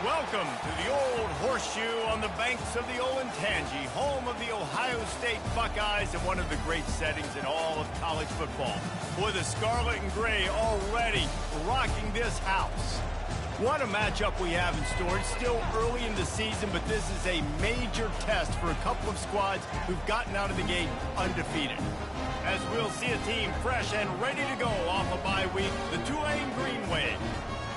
Welcome to the Old Horseshoe on the banks of the Olentangy, home of the Ohio State Buckeyes and one of the great settings in all of college football. Boy, the Scarlet and Gray already rocking this house. What a matchup we have in store. It's still early in the season, but this is a major test for a couple of squads who've gotten out of the gate undefeated. As we'll see a team fresh and ready to go off a bye week, the Tulane Green Wave,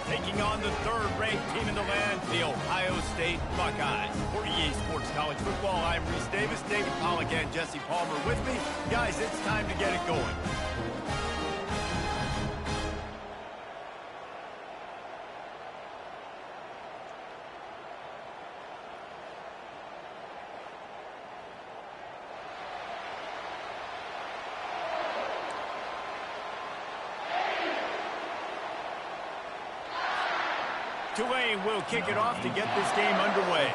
taking on the third-ranked team in the land, the Ohio State Buckeyes. For EA Sports College Football, I'm Reese Davis, David Pollack, and Jesse Palmer with me. Guys, it's time to get it going. Tulane will kick it off to get this game underway.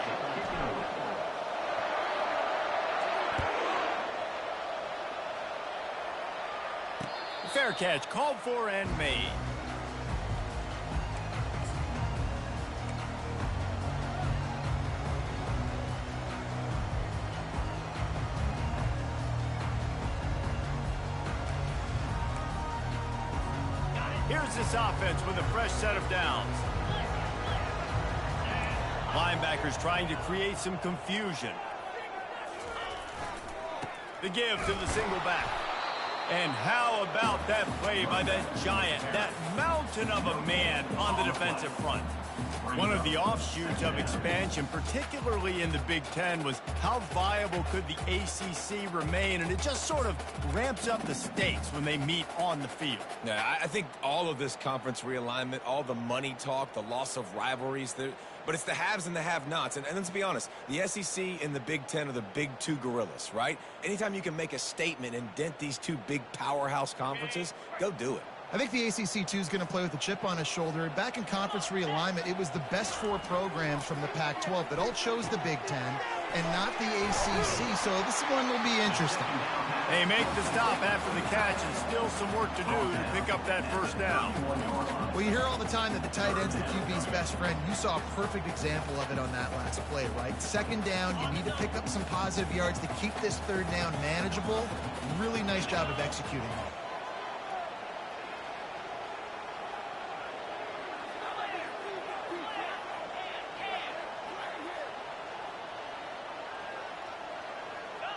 Fair catch called for and made. Here's this offense with a fresh set of downs. Linebackers trying to create some confusion. The give to the single back. And how about that play by that giant, that mountain of a man on the defensive front? One of the offshoots of expansion, particularly in the Big Ten, was how viable could the ACC remain, and it just sort of ramps up the stakes when they meet on the field. Yeah, I think all of this conference realignment, all the money talk, the loss of rivalries, but it's the haves and the have-nots. And let's be honest, the SEC and the Big Ten are the big two gorillas, right? Anytime you can make a statement and dent these two big powerhouse conferences, go do it. I think the ACC, too, is going to play with a chip on his shoulder. Back in conference realignment, it was the best four programs from the Pac-12 that all chose the Big Ten and not the ACC, so this one will be interesting. They make the stop after the catch and still some work to do to pick up that first down. Well, you hear all the time that the tight end's the QB's best friend. You saw a perfect example of it on that last play, right? Second down, you need to pick up some positive yards to keep this third down manageable. Really nice job of executing that.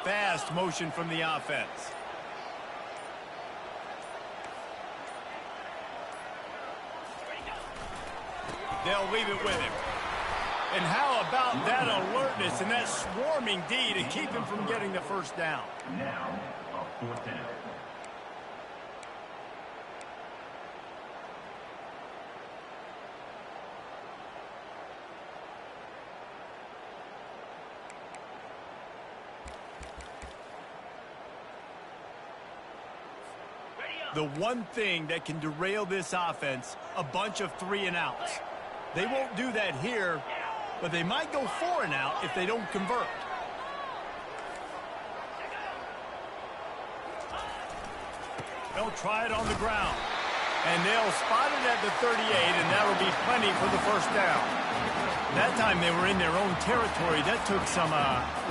Fast motion from the offense. They'll leave it with him. And how about that alertness and that swarming D to keep him from getting the first down? Now, a fourth down. The one thing that can derail this offense, a bunch of 3-and-outs. They won't do that here, but they might go 4-and-out if they don't convert. They'll try it on the ground. And they'll spot it at the 38, and that'll be plenty for the first down. That time they were in their own territory. That took some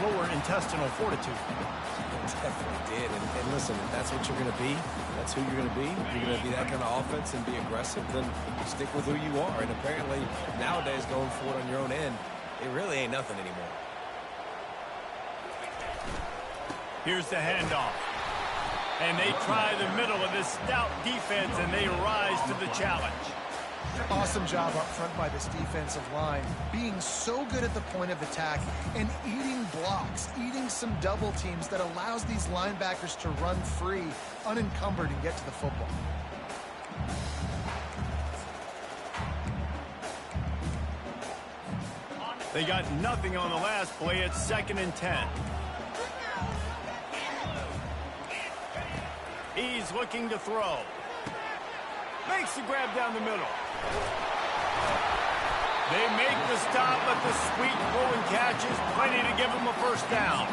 lower intestinal fortitude. Definitely did. And listen, if that's what you're going to be, that's who you're going to be. You're going to be that kind of offense and be aggressive, then stick with who you are. And apparently, nowadays, going for it on your own end, it really ain't nothing anymore. Here's the handoff. And they try the middle of this stout defense, and they rise to the challenge. Awesome job up front by this defensive line, being so good at the point of attack and eating blocks, eating some double teams that allows these linebackers to run free, unencumbered, and get to the football. They got nothing on the last play. It's 2nd and 10. He's looking to throw. Makes the grab down the middle. They make the stop, but the sweet throwing catch is plenty to give them a first down.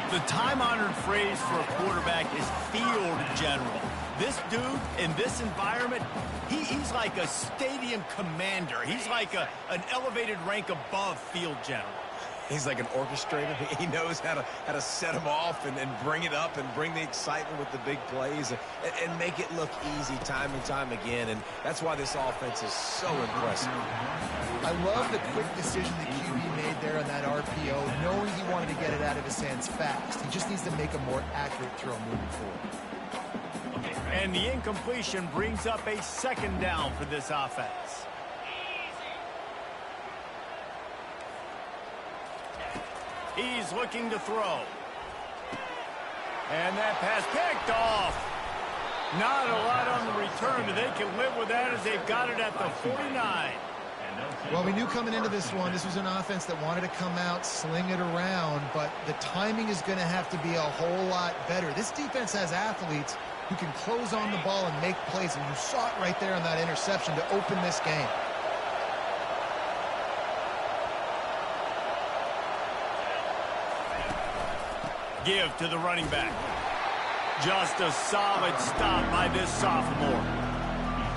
The time-honored phrase for a quarterback is field general. This dude in this environment, he's like a stadium commander. He's like an elevated rank above field general. He's like an orchestrator. He knows how to set them off and bring it up and bring the excitement with the big plays and make it look easy time and time again. And that's why this offense is so impressive. I love the quick decision the QB made there on that RPO, knowing he wanted to get it out of his hands fast. He just needs to make a more accurate throw moving forward. And the incompletion brings up a second down for this offense. He's looking to throw. And that pass picked off. Not a lot on the return, but they can live with that as they've got it at the 49. Well, we knew coming into this one, this was an offense that wanted to come out, sling it around, but the timing is going to have to be a whole lot better. This defense has athletes who can close on the ball and make plays, and you saw it right there on that interception to open this game. Give to the running back. Just a solid stop by this sophomore.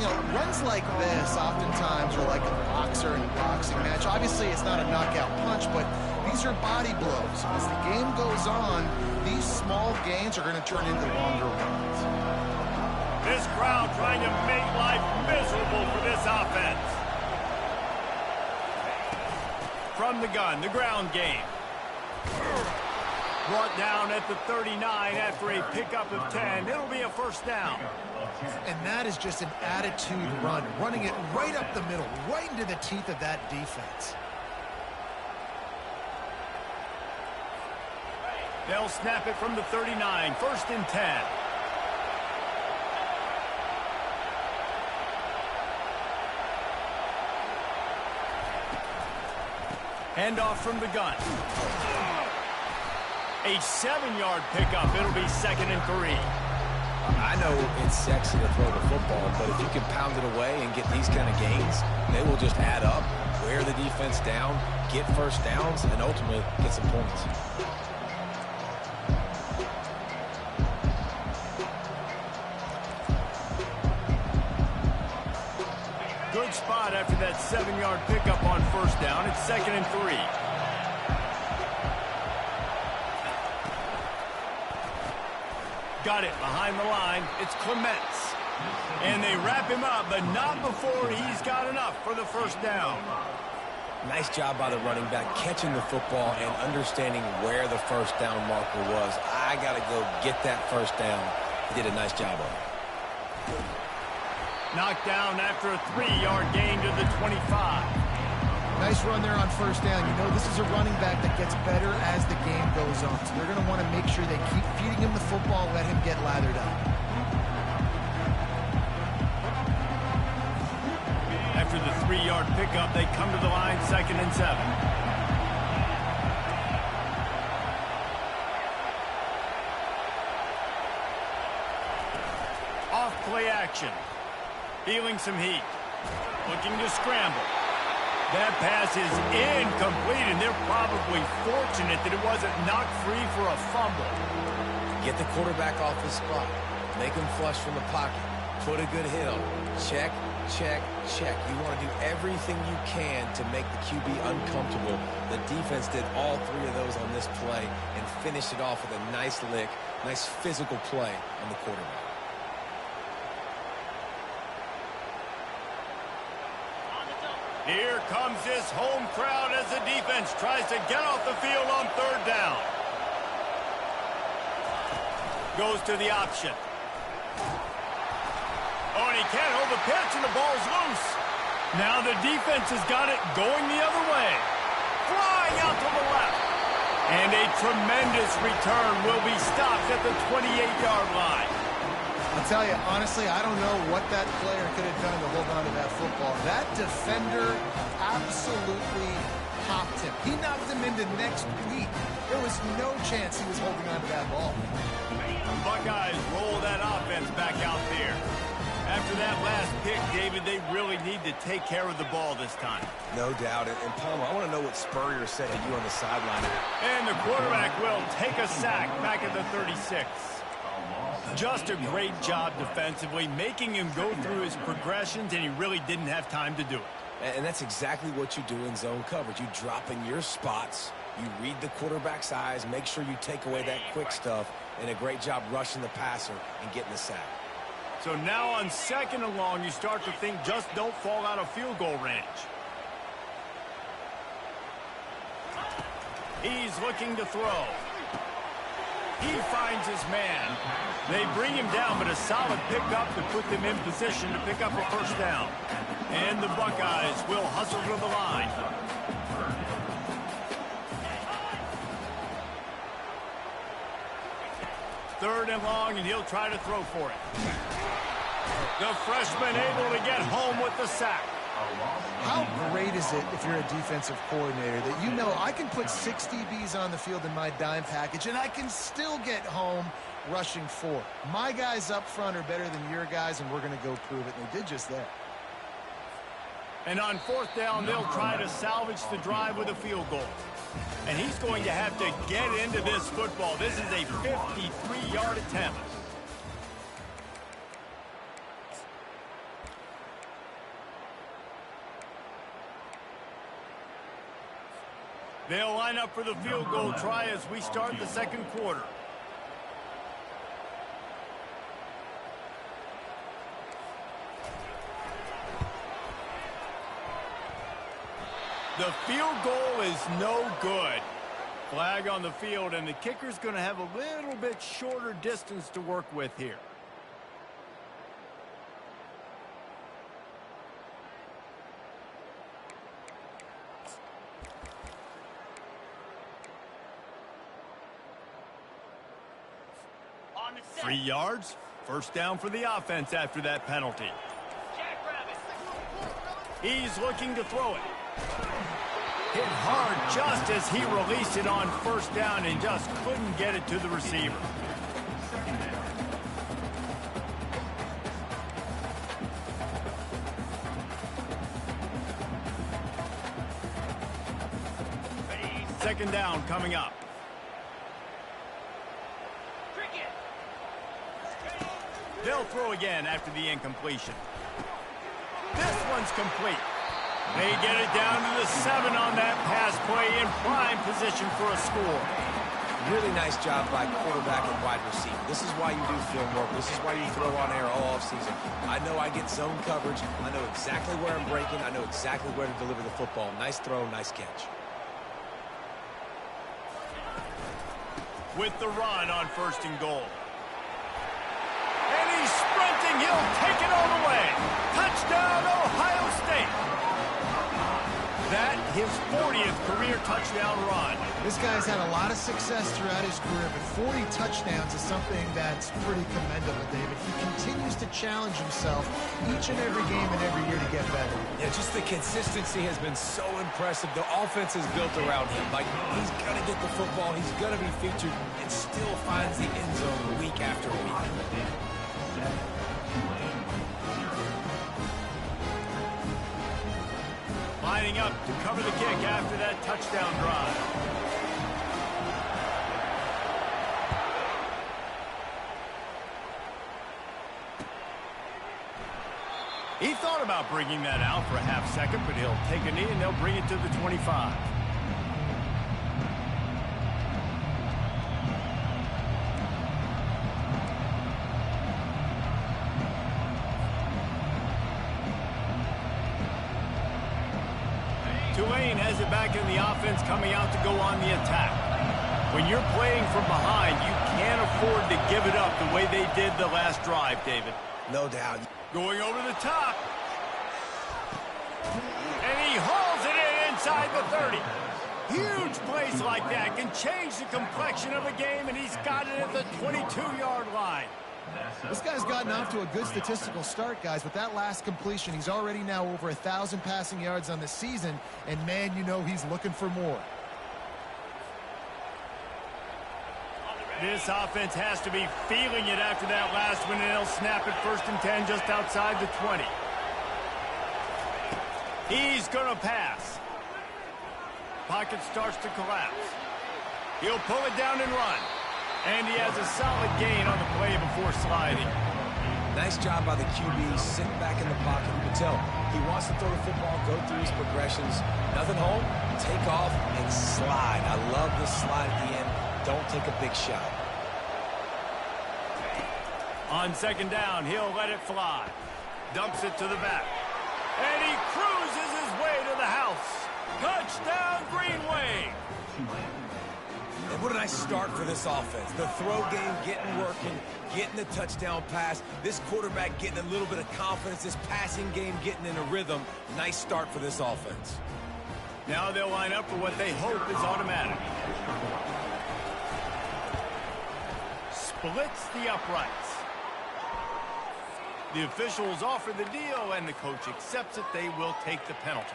You know, runs like this oftentimes are like a boxer in a boxing match. Obviously, it's not a knockout punch, but these are body blows. As the game goes on, these small gains are going to turn into longer runs. This crowd trying to make life miserable for this offense. From the gun, the ground game. Brought down at the 39 after a pickup of 10. It'll be a first down. And that is just an attitude run, running it right up the middle, right into the teeth of that defense. They'll snap it from the 39, first and 10. Handoff from the gun. A 7-yard pickup. It'll be second and 3. I know it's sexy to throw the football, but if you can pound it away and get these kind of gains, they will just add up, wear the defense down, get first downs, and ultimately get some points. Good spot after that 7-yard pickup on first down. It's second and 3. Got it behind the line. It's Clements. And they wrap him up, but not before he's got enough for the first down. Nice job by the running back catching the football and understanding where the first down marker was. I got to go get that first down. He did a nice job of it. Knocked down after a 3-yard gain to the 25. Nice run there on first down. You know, this is a running back that gets better as the game goes on. So they're going to want to make sure they keep feeding him the football, let him get lathered up. After the 3-yard pickup, they come to the line, second and 7. Off play action. Feeling some heat. Looking to scramble. That pass is incomplete, and they're probably fortunate that it wasn't knocked free for a fumble. Get the quarterback off his spot. Make him flush from the pocket. Put a good hit on him. Check, check, check. You want to do everything you can to make the QB uncomfortable. The defense did all 3 of those on this play and finished it off with a nice lick, nice physical play on the quarterback. Here comes this home crowd as the defense tries to get off the field on third down. Goes to the option. Oh, and he can't hold the pitch, and the ball's loose. Now the defense has got it going the other way. Flying out to the left. And a tremendous return will be stopped at the 28-yard line. I'll tell you, honestly, I don't know what that player could have done to hold on to that football. That defender absolutely popped him. He knocked him into next week. There was no chance he was holding on to that ball. The Buckeyes roll that offense back out there. After that last pick, David, they really need to take care of the ball this time. No doubt. And Palmer, I want to know what Spurrier said to you on the sideline. And the quarterback will take a sack back at the 36. Just a great job defensively, making him go through his progressions, and he really didn't have time to do it. And that's exactly what you do in zone coverage. You drop in your spots, you read the quarterback's eyes, make sure you take away that quick stuff, and a great job rushing the passer and getting the sack. So now on 2nd and long, you start to think just don't fall out of field goal range. He's looking to throw. He finds his man. They bring him down, but a solid pickup to put them in position to pick up a 1st down. And the Buckeyes will hustle to the line. Third and long, and he'll try to throw for it. The freshman able to get home with the sack. How great is it if you're a defensive coordinator that you know I can put 6 DBs on the field in my dime package and I can still get home rushing 4. My guys up front are better than your guys, and we're going to go prove it. And they did just that. And on 4th down, they'll try to salvage the drive with a field goal. And he's going to have to get into this football. This is a 53-yard attempt. They'll line up for the field goal try as we start the 2nd quarter. The field goal is no good. Flag on the field, and the kicker's going to have a little bit shorter distance to work with here. On 3 yards. 1st down for the offense after that penalty. He's looking to throw it. Hit hard just as he released it on 1st down and just couldn't get it to the receiver. Second down coming up. They'll throw again after the incompletion. This one's complete. They get it down to the 7 on that pass play, in prime position for a score. Really nice job by quarterback and wide receiver. This is why you do film work. This is why you throw on air all offseason. I know I get zone coverage. I know exactly where I'm breaking. I know exactly where to deliver the football. Nice throw, nice catch. With the run on 1st and goal. And he's sprinting. He'll take it all the way. Touchdown, Ohio State. That, his 40th career touchdown run. This guy's had a lot of success throughout his career, but 40 touchdowns is something that's pretty commendable, David. He continues to challenge himself each and every game and every year to get better. Yeah, just the consistency has been so impressive. The offense is built around him. Like, he's going to get the football, he's going to be featured, and still finds the end zone week after week. Lining up to cover the kick after that touchdown drive. He thought about bringing that out for a half second, but he'll take a knee and they'll bring it to the 25. Tulane has it back in the offense, coming out to go on the attack. When you're playing from behind, you can't afford to give it up the way they did the last drive, David. No doubt. Going over the top. And he hauls it in inside the 30. Huge plays like that can change the complexion of a game, and he's got it at the 22-yard line. This guy's gotten off to a good statistical start, guys. With that last completion, he's already now over 1,000 passing yards on the season, and man, you know he's looking for more. This offense has to be feeling it after that last one, and they'll snap it 1st and 10 just outside the 20. He's going to pass. Pocket starts to collapse. He'll pull it down and run. And he has a solid gain on the play before sliding. Nice job by the QB, sitting back in the pocket. You can tell he wants to throw the football, go through his progressions. Nothing home, take off, and slide. I love this slide at the end. Don't take a big shot. On second down, he'll let it fly. Dumps it to the back. And he cruises his way to the house. Touchdown, Green Wave. And what a nice start for this offense. The throw game getting working, getting the touchdown pass. This quarterback getting a little bit of confidence. This passing game getting in a rhythm. Nice start for this offense. Now they'll line up for what they hope is automatic. Splits the uprights. The officials offer the deal, and the coach accepts it. They will take the penalty.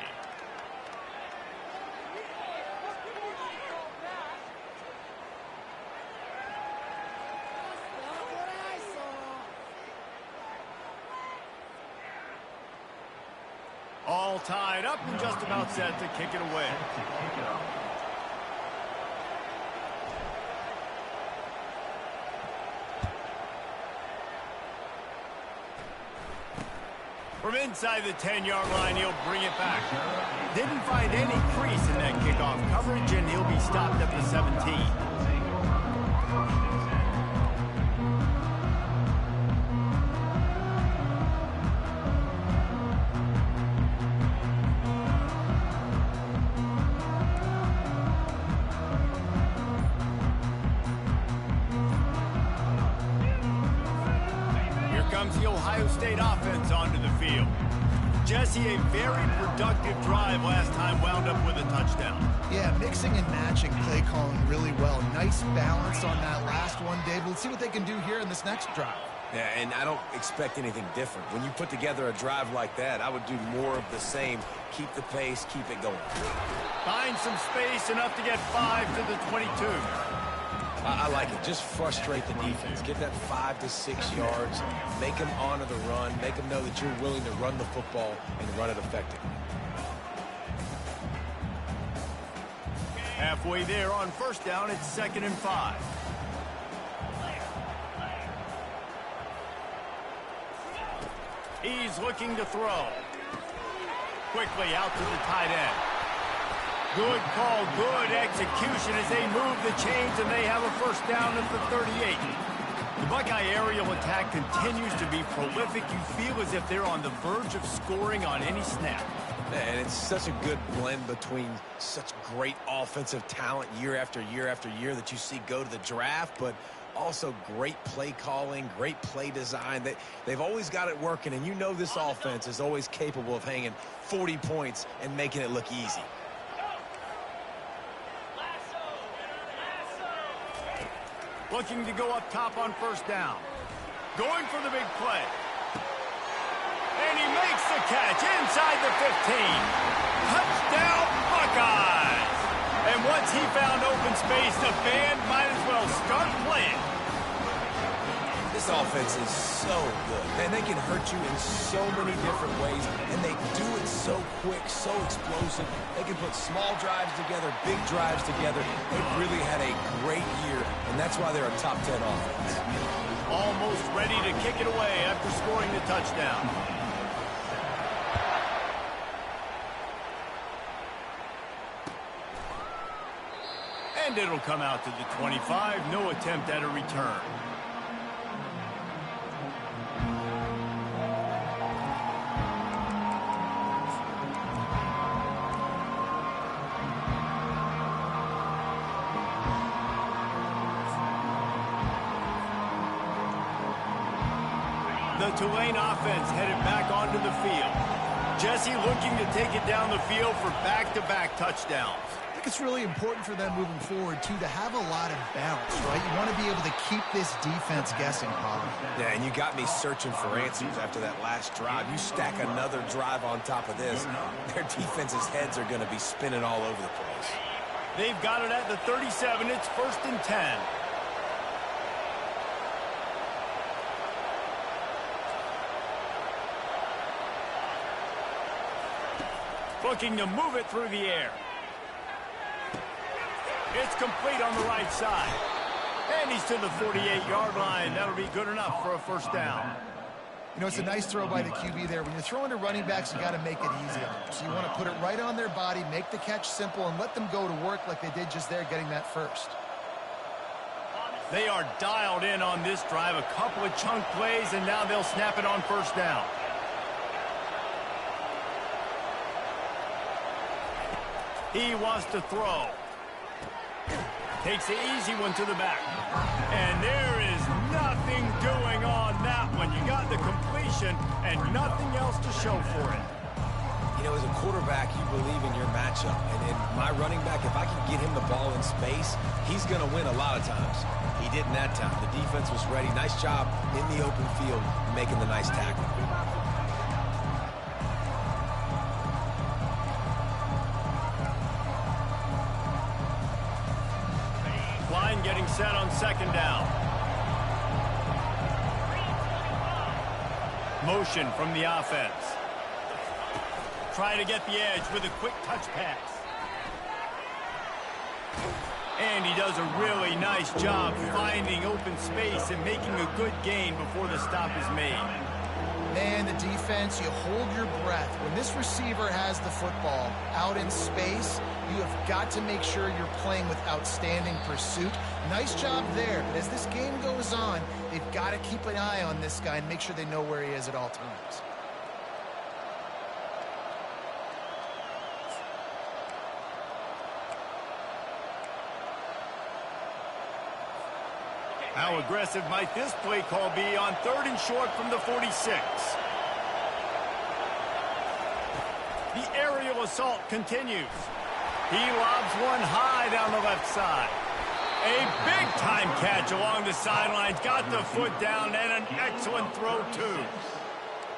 All tied up and just about set to kick it away. From inside the 10-yard line, he'll bring it back. Didn't find any crease in that kickoff coverage, and he'll be stopped at the 17. The Ohio State offense onto the field. Jesse, a very productive drive last time, wound up with a touchdown. Yeah, mixing and matching play calling really well. Nice balance on that last one, Dave. Let's see what they can do here in this next drive. Yeah, and I don't expect anything different. When you put together a drive like that, I would do more of the same. Keep the pace, keep it going. Find some space, enough to get 5 to the 22. I like it. Just frustrate the defense. Get that 5 to 6 yards. Make them honor the run. Make them know that you're willing to run the football and run it effectively. Halfway there on first down, it's 2nd and 5. He's looking to throw. Quickly out to the tight end. Good call, good execution as they move the chains, and they have a first down at the 38. The Buckeye aerial attack continues to be prolific. You feel as if they're on the verge of scoring on any snap. And it's such a good blend between such great offensive talent year after year after year that you see go to the draft, but also great play calling, great play design. They've always got it working, and you know this offense is always capable of hanging 40 points and making it look easy. Looking to go up top on first down. Going for the big play. And he makes the catch inside the 15. Touchdown, Buckeyes! And once he found open space, the band might as well start playing. This offense is so good, and they can hurt you in so many different ways, and they do it so quick, so explosive. They can put small drives together, big drives together. They've really had a great year, and that's why they're a top 10 offense. Almost ready to kick it away after scoring the touchdown. And it'll come out to the 25. No attempt at a return. The Tulane offense headed back onto the field. Jesse looking to take it down the field for back-to-back touchdowns. I think it's really important for them moving forward, too, to have a lot of bounce, right? You want to be able to keep this defense guessing, Colin. Yeah, and you got me searching for answers after that last drive. You stack another drive on top of this, their defense's heads are going to be spinning all over the place. They've got it at the 37. It's 1st and 10. Looking to move it through the air. It's complete on the right side. And he's to the 48-yard line. That'll be good enough for a first down. You know, it's a nice throw by the QB there. When you're throwing to running backs, you got to make it easy on them. So you want to put it right on their body, make the catch simple, and let them go to work like they did just there, getting that first. They are dialed in on this drive. A couple of chunk plays, and now they'll snap it on first down. He wants to throw. Takes the easy one to the back. And there is nothing doing on that one. You got the completion and nothing else to show for it. You know, as a quarterback, you believe in your matchup. And my running back, if I can get him the ball in space, he's going to win a lot of times. He didn't that time. The defense was ready. Nice job in the open field making the nice tackle. Line getting set on second down. Motion from the offense. Trying to get the edge with a quick touch pass. And he does a really nice job finding open space and making a good gain before the stop is made. Man, the defense, you hold your breath. When this receiver has the football out in space, you have got to make sure you're playing with outstanding pursuit. Nice job there, but as this game goes on, they've got to keep an eye on this guy and make sure they know where he is at all times. How aggressive might this play call be on 3rd and short from the 46? The aerial assault continues. He lobs one high down the left side. A big-time catch along the sidelines. Got the foot down and an excellent throw, too.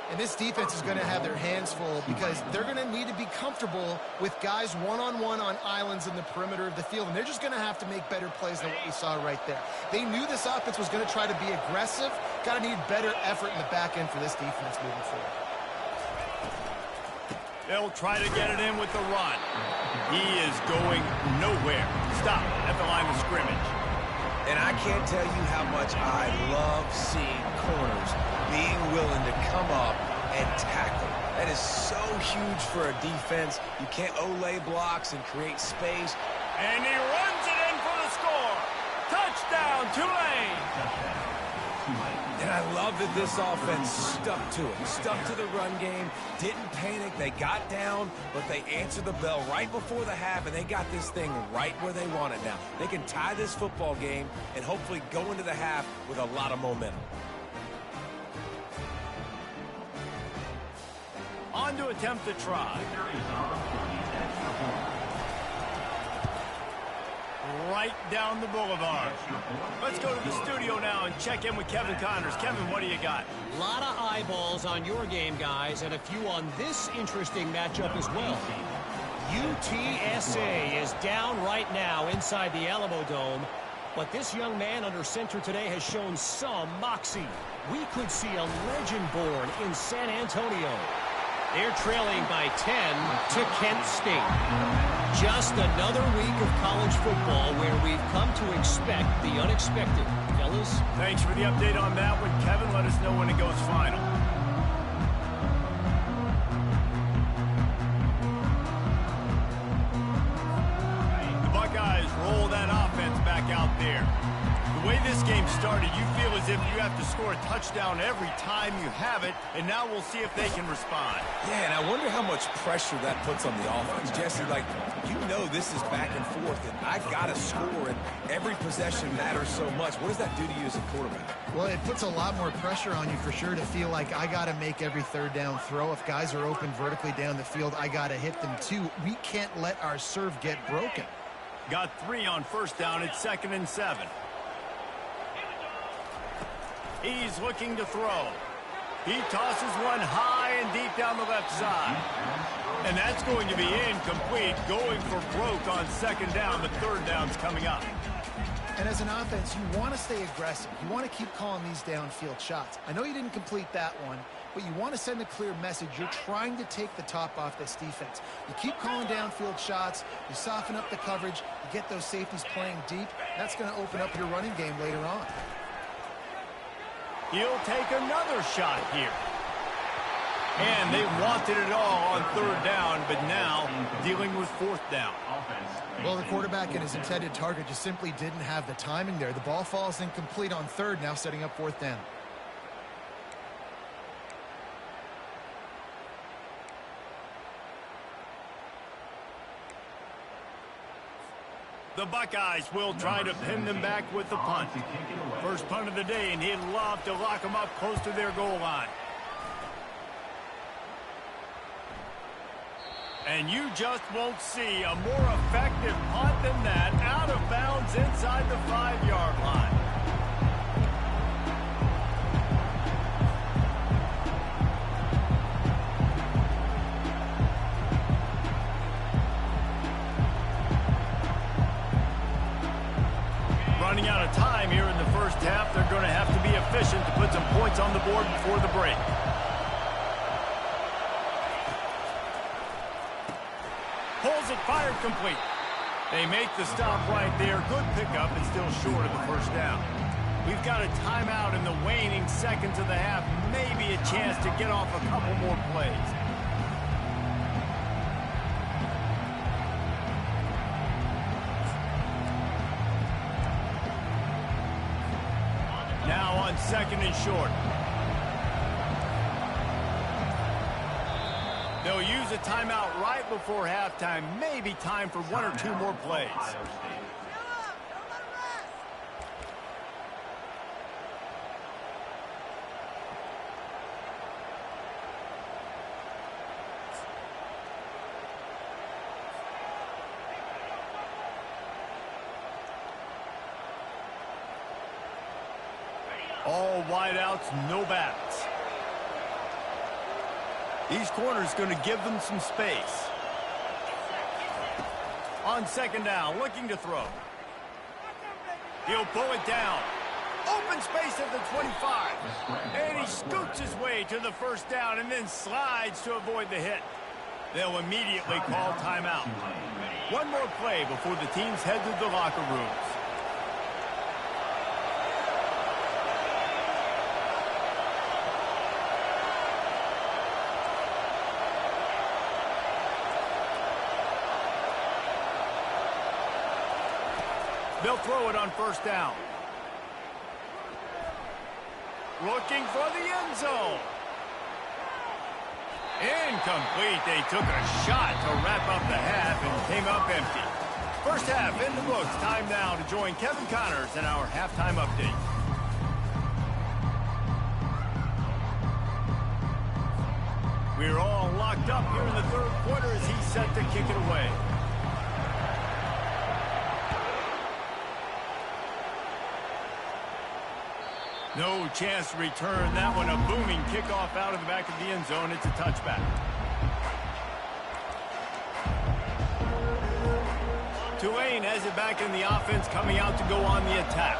And this defense is going to have their hands full because they're going to need to be comfortable with guys one-on-one on islands in the perimeter of the field. And they're just going to have to make better plays than what we saw right there. They knew this offense was going to try to be aggressive. Got to need better effort in the back end for this defense moving forward. They'll try to get it in with the run. He is going nowhere. Stop at the line of scrimmage. And I can't tell you how much I love seeing corners being willing to come up and tackle. That is so huge for a defense. You can't Olay blocks and create space. And he runs it in for the score. Touchdown, Tulane. And I love that this offense stuck to it. Stuck to the run game. Didn't panic. They got down, but they answered the bell right before the half, and they got this thing right where they want it now. They can tie this football game and hopefully go into the half with a lot of momentum. On to attempt to try. Right down the boulevard. Let's go to the studio now and check in with Kevin Connors. Kevin, what do you got? A lot of eyeballs on your game, guys, and a few on this interesting matchup as well. UTSA is down right now inside the Alamo Dome, but this young man under center today has shown some moxie. We could see a legend born in San Antonio. They're trailing by 10 to Kent State. Just another week of college football where we've come to expect the unexpected. Fellas? Thanks for the update on that one, Kevin. Let us know when it goes final. The Buckeyes roll that offense back out there. The way this game started, you feel as if you have to score a touchdown every time you have it, and now we'll see if they can respond. Yeah, and I wonder how much pressure that puts on the offense. Jesse, like, you know this is back and forth, and I got to score, and every possession matters so much. What does that do to you as a quarterback? Well, it puts a lot more pressure on you for sure to feel like I got to make every third down throw. If guys are open vertically down the field, I got to hit them too. We can't let our serve get broken. Got 3 on first down. It's 2nd and 7. He's looking to throw. He tosses one high and deep down the left side. And that's going to be incomplete. Going for broke on 2nd down. The 3rd down's coming up. And as an offense, you want to stay aggressive. You want to keep calling these downfield shots. I know you didn't complete that one, but you want to send a clear message. You're trying to take the top off this defense. You keep calling downfield shots, you soften up the coverage, you get those safeties playing deep. That's going to open up your running game later on. He'll take another shot here. And they wanted it all on third down, but now dealing with fourth down. Well, the quarterback and his intended target just simply didn't have the timing there. The ball falls incomplete on third, now setting up fourth down. The Buckeyes will try to pin them back with the punt. First punt of the day, and he'd love to lock them up close to their goal line. And you just won't see a more effective punt than that, out of bounds inside the 5-yard line. Running out of time here in the first half, they're going to have to be efficient to put some points on the board before the break. Pulls it, fired complete. They make the stop right there. Good pickup and still short of the first down. We've got a timeout in the waning seconds of the half. Maybe a chance to get off a couple more plays. Now on second and short. They'll use a timeout right before halftime. Maybe time for one or two more plays. All wideouts, no backs. These corners going to give them some space. On second down, looking to throw. He'll pull it down. Open space at the 25. And he scoots his way to the first down and then slides to avoid the hit. They'll immediately call timeout. One more play before the teams head to the locker rooms. They'll throw it on first down. Looking for the end zone. Incomplete. They took a shot to wrap up the half and came up empty. First half in the books. Time now to join Kevin Connors in our halftime update. We're all locked up here in the third quarter as he's set to kick it away. No chance to return that one. A booming kickoff out of the back of the end zone. It's a touchback. Tulane has it back in the offense, coming out to go on the attack.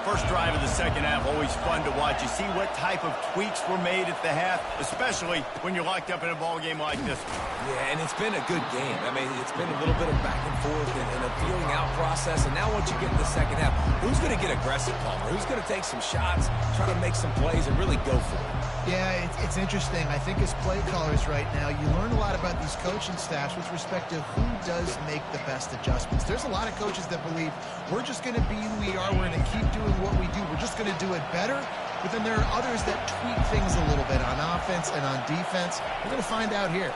First drive of the second half, always fun to watch. You see what type of tweaks were made at the half, especially when you're locked up in a ball game like this one. Yeah, and it's been a good game. I mean, it's been a little bit of back and forth and a feeling out process. And now once you get in the second half, who's going to get aggressive, Palmer? Who's going to take some shots, try to make some plays, and really go for it? Yeah, it's interesting. I think as play callers right now, you learn a lot about these coaching staffs with respect to who does make the best adjustments. There's a lot of coaches that believe we're just going to be who we are. We're going to keep doing what we do. We're just going to do it better. But then there are others that tweak things a little bit on offense and on defense. We're going to find out here.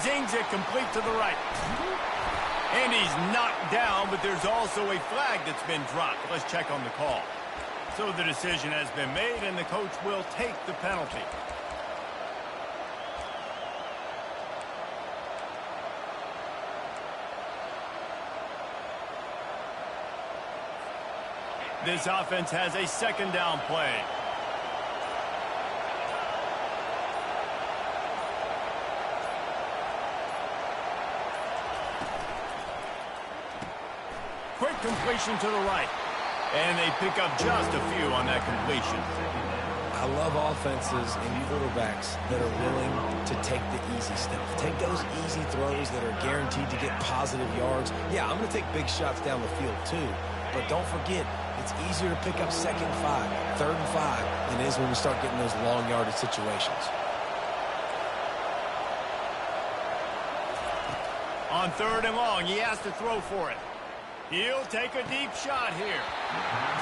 Zings it complete to the right. And he's knocked down, but there's also a flag that's been dropped. Let's check on the call. So the decision has been made, and the coach will take the penalty. This offense has a second down play. Quick completion to the right. And they pick up just a few on that completion. I love offenses and quarterbacks that are willing to take the easy stuff. Take those easy throws that are guaranteed to get positive yards. Yeah, I'm going to take big shots down the field too. But don't forget, it's easier to pick up 2nd and 5, 3rd and 5 than it is when we start getting those long yardage situations. On 3rd and long, he has to throw for it. He'll take a deep shot here.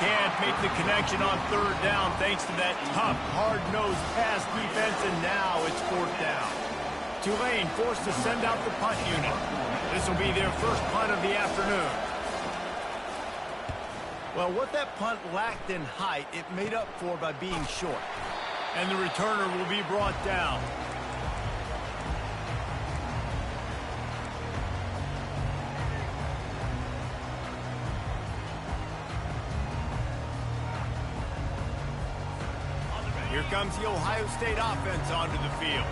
Can't make the connection on 3rd down thanks to that tough, hard-nosed pass defense, and now it's 4th down. Tulane forced to send out the punt unit. This will be their first punt of the afternoon. Well, what that punt lacked in height, it made up for by being short. And the returner will be brought down. Here comes the Ohio State offense onto the field.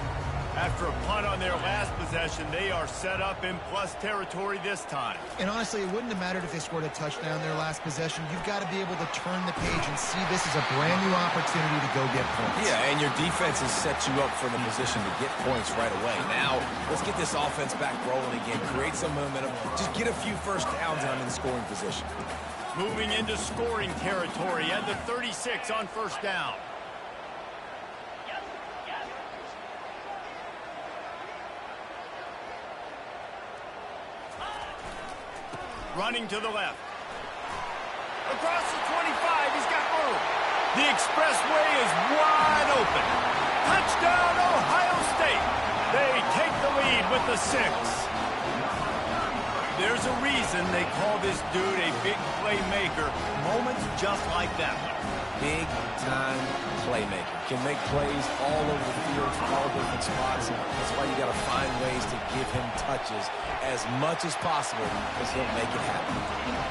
After a punt on their last possession, they are set up in plus territory this time. And honestly, it wouldn't have mattered if they scored a touchdown their last possession. You've got to be able to turn the page and see this as a brand new opportunity to go get points. Yeah, and your defense has set you up for the position to get points right away. Now, let's get this offense back rolling again. Create some momentum. Just get a few first downs and I'm in scoring position. Moving into scoring territory at the 36 on 1st down. Running to the left. Across the 25, he's got room. The expressway is wide open. Touchdown, Ohio State. They take the lead with the 6. There's a reason they call this dude a big playmaker. Moments just like that one. Big-time playmaker. Can make plays all over the field from all different spots. That's why you got to find ways to give him touches as much as possible because he'll make it happen.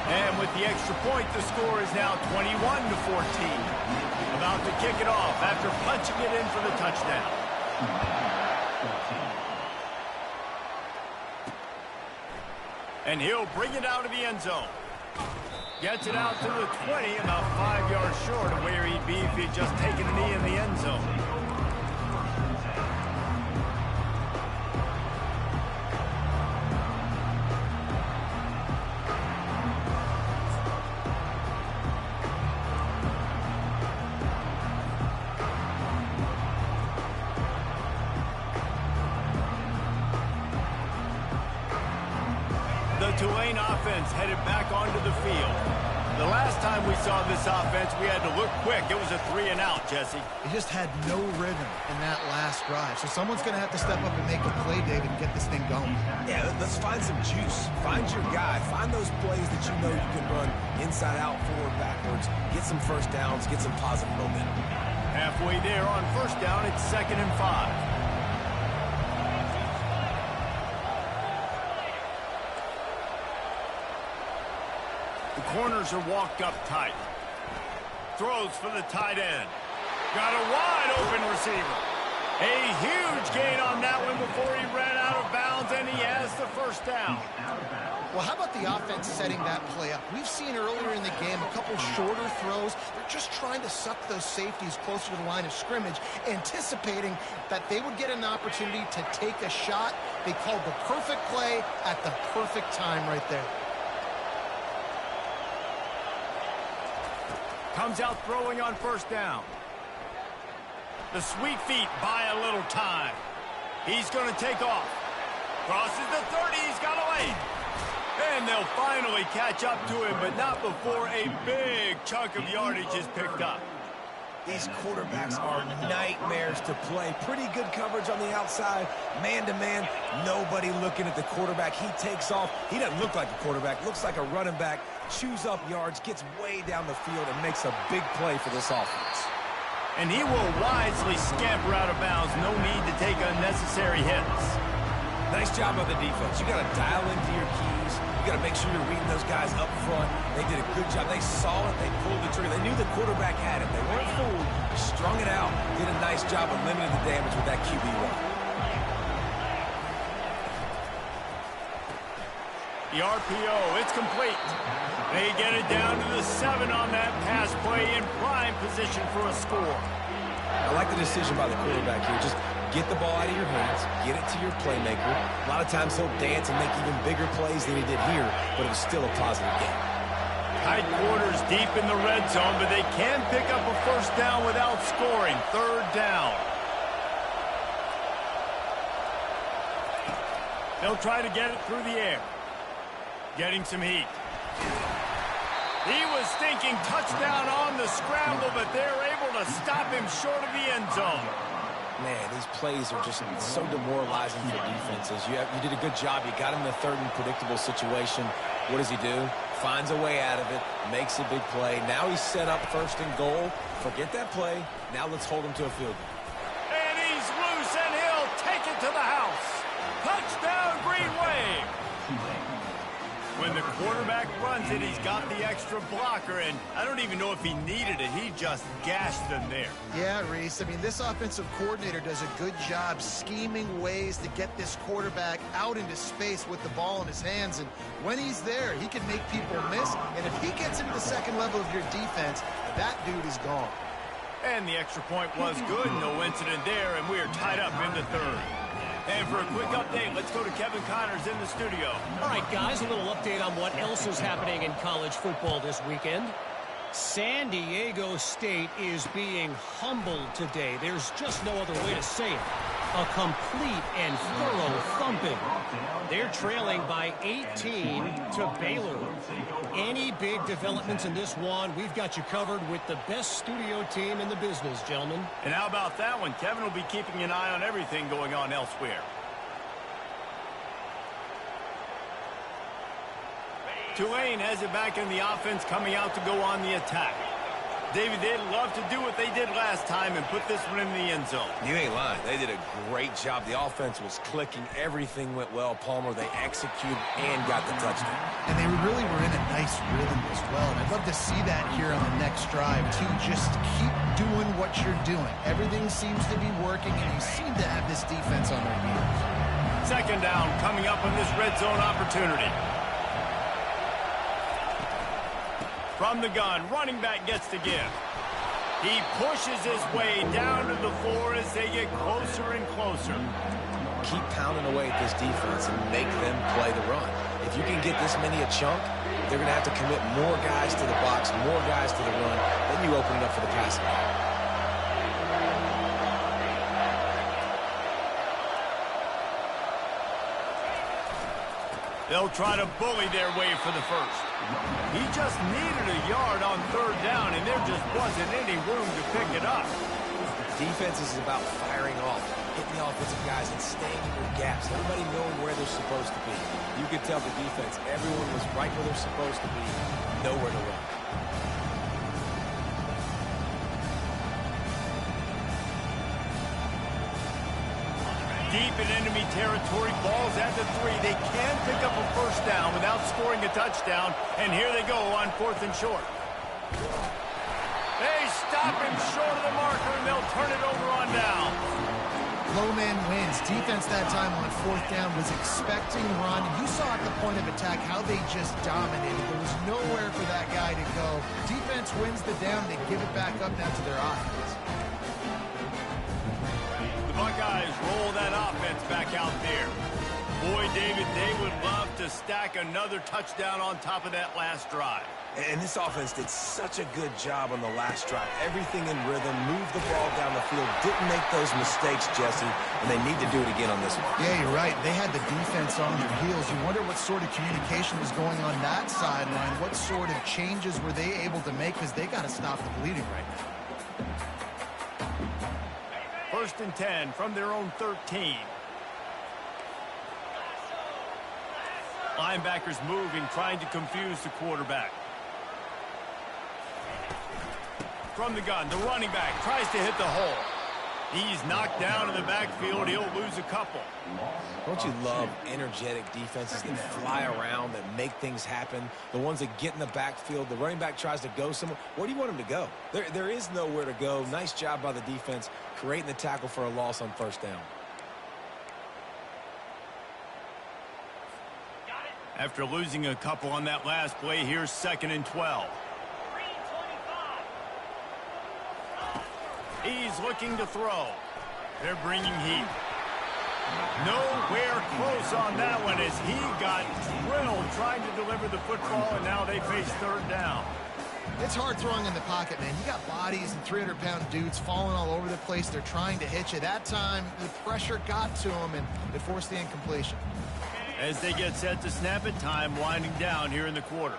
And with the extra point, the score is now 21-14. About to kick it off after punching it in for the touchdown. And he'll bring it out of the end zone. Gets it out to the 20, about 5 yards short of where he'd be if he'd just taken a knee in the end zone. The Tulane offense headed back onto the field. The last time we saw this offense, we had to look quick. It was a 3-and-out, Jesse. They just had no rhythm in that last drive. So someone's going to have to step up and make a play, David, and get this thing going. Yeah, let's find some juice. Find your guy. Find those plays that you know you can run inside out, forward, backwards. Get some first downs. Get some positive momentum. Halfway there on 1st down, it's 2nd and 5. Corners are walked up tight. Throws for the tight end. Got a wide open receiver. A huge gain on that one before he ran out of bounds, and he has the 1st down. Well, how about the offense setting that play up? We've seen earlier in the game a couple shorter throws. They're just trying to suck those safeties closer to the line of scrimmage, anticipating that they would get an opportunity to take a shot. They called the perfect play at the perfect time right there. Comes out throwing on 1st down. The sweet feet buy a little time. He's going to take off. Crosses the 30. He's got away. And they'll finally catch up to him, but not before a big chunk of yardage is picked up. These quarterbacks are nightmares to play. Pretty good coverage on the outside. Man-to-man, nobody looking at the quarterback. He takes off. He doesn't look like a quarterback. Looks like a running back. Chews up yards, gets way down the field, and makes a big play for this offense. And he will wisely scamper out of bounds. No need to take unnecessary hits. Nice job by the defense. You got to dial into your keys. You got to make sure you're reading those guys up front. They did a good job. They saw it. They pulled the trigger. They knew the quarterback had it. They weren't fooled. Strung it out. Did a nice job of limiting the damage with that QB run. The RPO, it's complete. They get it down to the 7 on that pass play in prime position for a score. I like the decision by the quarterback here. Just get the ball out of your hands, get it to your playmaker. A lot of times he'll dance and make even bigger plays than he did here, but it was still a positive game. Tight quarters deep in the red zone, but they can pick up a first down without scoring. Third down. They'll try to get it through the air. Getting some heat. He was thinking touchdown on the scramble, but they're able to stop him short of the end zone. Man, these plays are just so demoralizing for defenses. You did a good job. You got him in a third and predictable situation. What does he do? Finds a way out of it, makes a big play. Now he's set up first and goal. Forget that play. Now let's hold him to a field goal. And he's loose, and he'll take it to the house. Touchdown, Green Wave. When the quarterback runs it, he's got the extra blocker, and I don't even know if he needed it. He just gashed them there. Yeah, Reese. I mean, this offensive coordinator does a good job scheming ways to get this quarterback out into space with the ball in his hands, and when he's there, he can make people miss, and if he gets into the second level of your defense, that dude is gone. And the extra point was good. No incident there, and we are tied up in the third. And for a quick update, let's go to Kevin Connors in the studio. All right, guys, a little update on what else is happening in college football this weekend. San Diego State is being humbled today. There's just no other way to say it. A complete and thorough thumping. They're trailing by 18 to Baylor. Any big developments in this one, we've got you covered with the best studio team in the business, gentlemen. And how about that one? Kevin will be keeping an eye on everything going on elsewhere. Tulane has it back in the offense, coming out to go on the attack. David, they'd love to do what they did last time and put this one in the end zone. You ain't lying. They did a great job. The offense was clicking. Everything went well. Palmer, they executed and got the touchdown. And they really were in a nice rhythm as well. And I'd love to see that here on the next drive, too. Just keep doing what you're doing. Everything seems to be working, and you seem to have this defense on their heels. Second down coming up on this red zone opportunity. From the gun, running back gets to give. He pushes his way down to the floor as they get closer and closer. Keep pounding away at this defense and make them play the run. If you can get this many a chunk, they're going to have to commit more guys to the box, more guys to the run. Then you open it up for the passing game. They'll try to bully their way for the first. He just needed a yard on third down, and there just wasn't any room to pick it up. Defense is about firing off, hitting the offensive guys and staying in your gaps. Everybody knowing where they're supposed to be. You could tell the defense, everyone was right where they're supposed to be, nowhere to run. Deep in enemy territory, balls at the 3. They can pick up a first down without scoring a touchdown, and here they go on 4th and short. They stop him short of the marker, and they'll turn it over on down. Low man wins. Defense that time on 4th down was expecting run. You saw at the point of attack how they just dominated. There was nowhere for that guy to go. Defense wins the down. They give it back up now to their offense. Buckeyes roll that offense back out there. Boy, David, they would love to stack another touchdown on top of that last drive. And this offense did such a good job on the last drive. Everything in rhythm, moved the ball down the field, didn't make those mistakes, Jesse, and they need to do it again on this one. Yeah, you're right. They had the defense on their heels. You wonder what sort of communication was going on that sideline. What sort of changes were they able to make, because they got to stop the bleeding right now. 1st and 10 from their own 13. Linebackers moving, trying to confuse the quarterback. From the gun, the running back tries to hit the hole. He's knocked down in the backfield. He'll lose a couple. Don't you love energetic defenses that fly around, that make things happen? The ones that get in the backfield, the running back tries to go somewhere. Where do you want him to go? There is nowhere to go. Nice job by the defense, creating the tackle for a loss on 1st down. After losing a couple on that last play, here's 2nd and 12. He's looking to throw. They're bringing heat. Nowhere close on that one as he got drilled trying to deliver the football, and now they face 3rd down. It's hard throwing in the pocket, man. You got bodies and 300-pound dudes falling all over the place. They're trying to hit you. That time, the pressure got to them, and it forced the incompletion. As they get set to snap it, time winding down here in the quarter.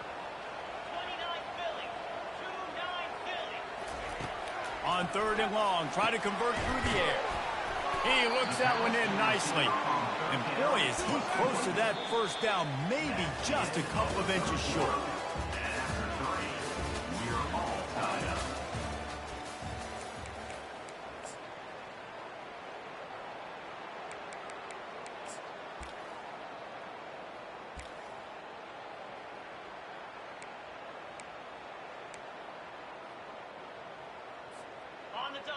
On 3rd and long, try to convert through the air. He looks that one in nicely. And boy, is he close to that 1st down, maybe just a couple of inches short.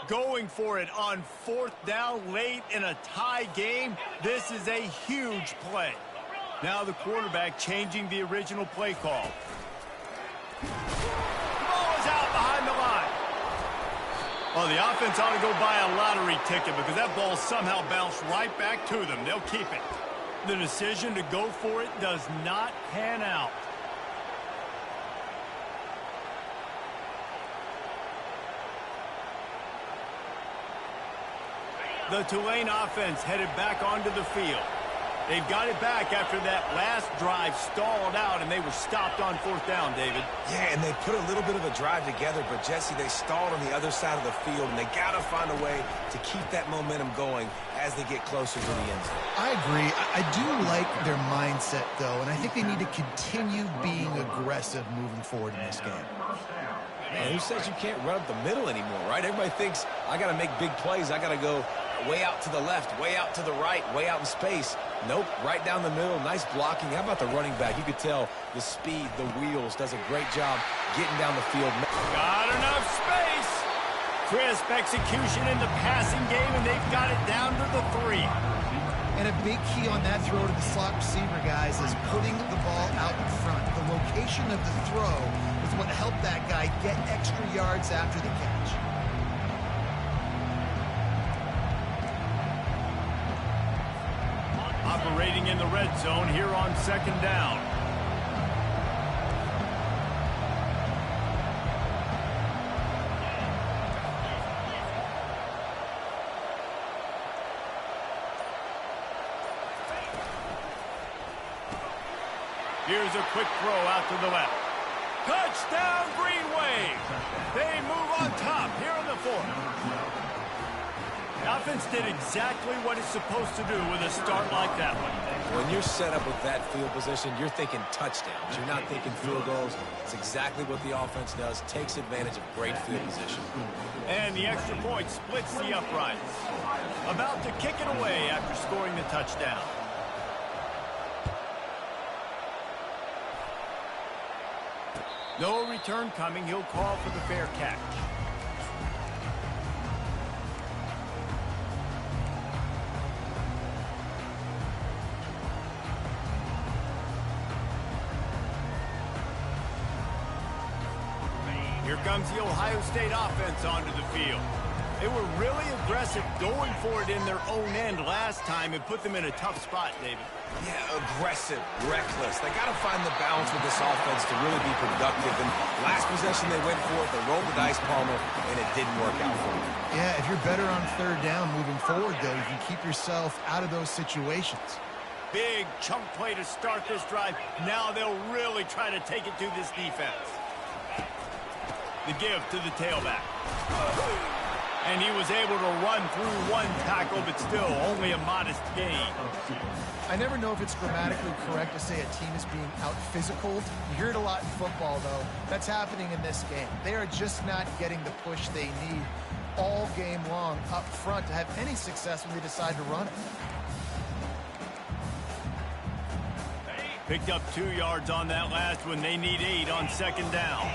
Going for it on 4th down late in a tie game. This is a huge play. Now the quarterback changing the original play call. The ball is out behind the line. Oh, the offense ought to go buy a lottery ticket because that ball somehow bounced right back to them. They'll keep it. The decision to go for it does not pan out. The Tulane offense headed back onto the field. They've got it back after that last drive stalled out, and they were stopped on 4th down, David. Yeah, and they put a little bit of a drive together, but, Jesse, they stalled on the other side of the field, and they got to find a way to keep that momentum going as they get closer to the end zone. I agree. I do like their mindset, though, and I think they need to continue being aggressive moving forward in this game. Man, who says you can't run up the middle anymore, right? Everybody thinks, I got to make big plays. I got to go way out to the left, way out to the right, way out in space. Nope, right down the middle. Nice blocking. How about the running back? You could tell the speed, the wheels, does a great job getting down the field. Got enough space. Crisp execution in the passing game, and they've got it down to the 3. And a big key on that throw to the slot receiver, guys, is putting the ball out in front. The location of the throw is what helped that guy get extra yards after the catch. Operating in the red zone here on 2nd down. Here's a quick throw out to the left. Touchdown, Green Wave. They move on top here in the 4th. The offense did exactly what it's supposed to do with a start like that one. When you're set up with that field position, you're thinking touchdowns. You're not thinking field goals. It's exactly what the offense does. Takes advantage of great field position. And the extra point splits the uprights. About to kick it away after scoring the touchdown. No return coming. He'll call for the fair catch. Here comes the Ohio State offense onto the field. They were really aggressive going for it in their own end last time and put them in a tough spot, David. Yeah, aggressive, reckless. They got to find the balance with this offense to really be productive. And last possession they went for it, they rolled the dice, Palmer, and it didn't work out for them. Yeah, if you're better on 3rd down moving forward, though, you can keep yourself out of those situations. Big chunk play to start this drive. Now they'll really try to take it to this defense. The give to the tailback. And he was able to run through one tackle, but still only a modest gain. I never know if it's grammatically correct to say a team is being out-physicaled. You hear it a lot in football, though. That's happening in this game. They are just not getting the push they need all game long up front to have any success when they decide to run it. Picked up 2 yards on that last one. They need 8 on 2nd down.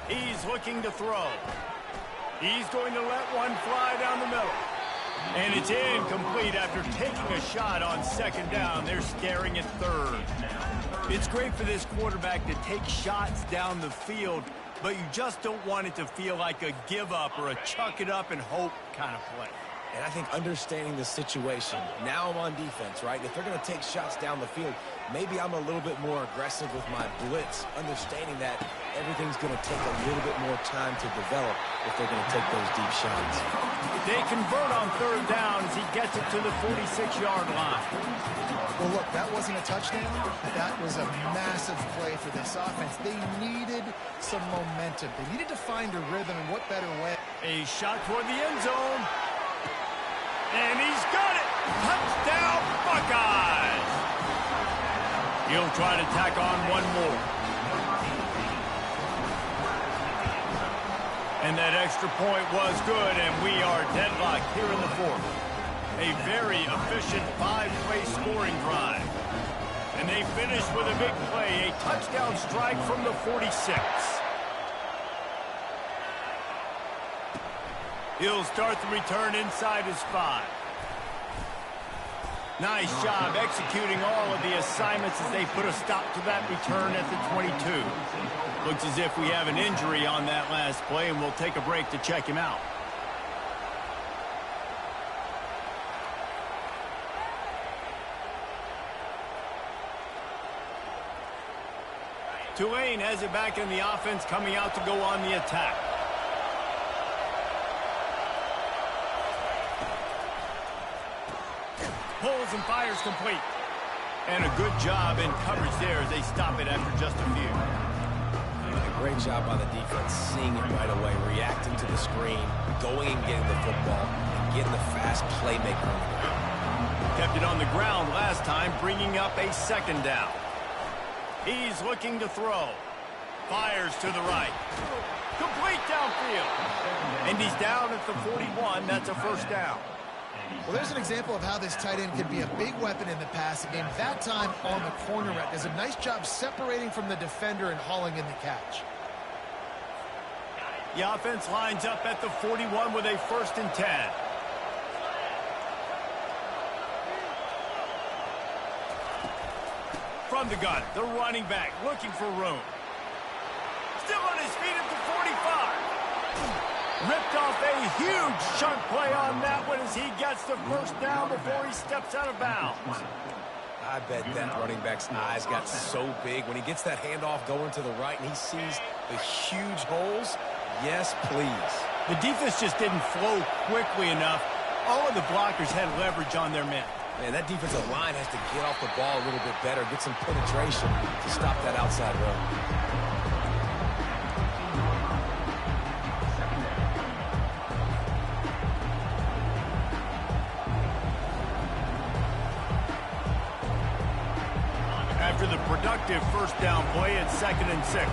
He's looking to throw. He's going to let one fly down the middle. And it's incomplete after taking a shot on second down. They're staring at third. It's great for this quarterback to take shots down the field, but you just don't want it to feel like a give up or a chuck it up and hope kind of play. And I think understanding the situation, now I'm on defense, right? If they're going to take shots down the field, maybe I'm a little bit more aggressive with my blitz, understanding that everything's going to take a little bit more time to develop if they're going to take those deep shots. They convert on third down as he gets it to the 46-yard line. Well, look, that wasn't a touchdown. That was a massive play for this offense. They needed some momentum. They needed to find a rhythm, and what better way? A shot toward the end zone. And he's got it! Touchdown, Buckeyes! He'll try to tack on one more. And that extra point was good, and we are deadlocked here in the fourth. A very efficient 5-play scoring drive. And they finish with a big play, a touchdown strike from the 46. He'll start the return inside his 5. Nice job executing all of the assignments as they put a stop to that return at the 22. Looks as if we have an injury on that last play, and we'll take a break to check him out. Tulane has it back in the offense, coming out to go on the attack. Pulls and fires complete. And a good job in coverage there as they stop it after just a few. A great job on the defense, seeing it right away, reacting to the screen, going and getting the football, and getting the fast playmaker on the ground. Kept it on the ground last time, bringing up a second down. He's looking to throw. Fires to the right. Complete downfield. And he's down at the 41. That's a first down. Well, there's an example of how this tight end can be a big weapon in the passing game. That time on the corner route. Does a nice job separating from the defender and hauling in the catch. The offense lines up at the 41 with a 1st and 10. From the gun, the running back looking for room. Still on his feet at the 45. Ripped off a huge chunk play on that one as he gets the first down before he steps out of bounds. I bet that running back's eyes got so big when he gets that handoff going to the right and he sees the huge holes. Yes, please. The defense just didn't flow quickly enough. All of the blockers had leverage on their men. Man, that defensive line has to get off the ball a little bit better, get some penetration to stop that outside run. After the productive first down play, it's 2nd and 6.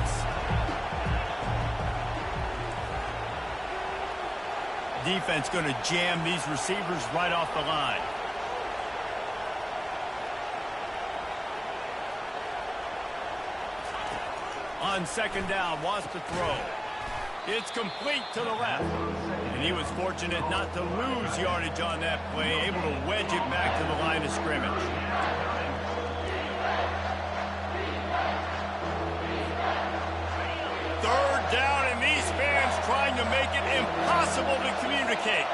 Defense going to jam these receivers right off the line. On 2nd down, wants to throw. It's complete to the left. And he was fortunate not to lose yardage on that play, able to wedge it back to the line of scrimmage. Third down, and these fans trying to make it impossible to communicate.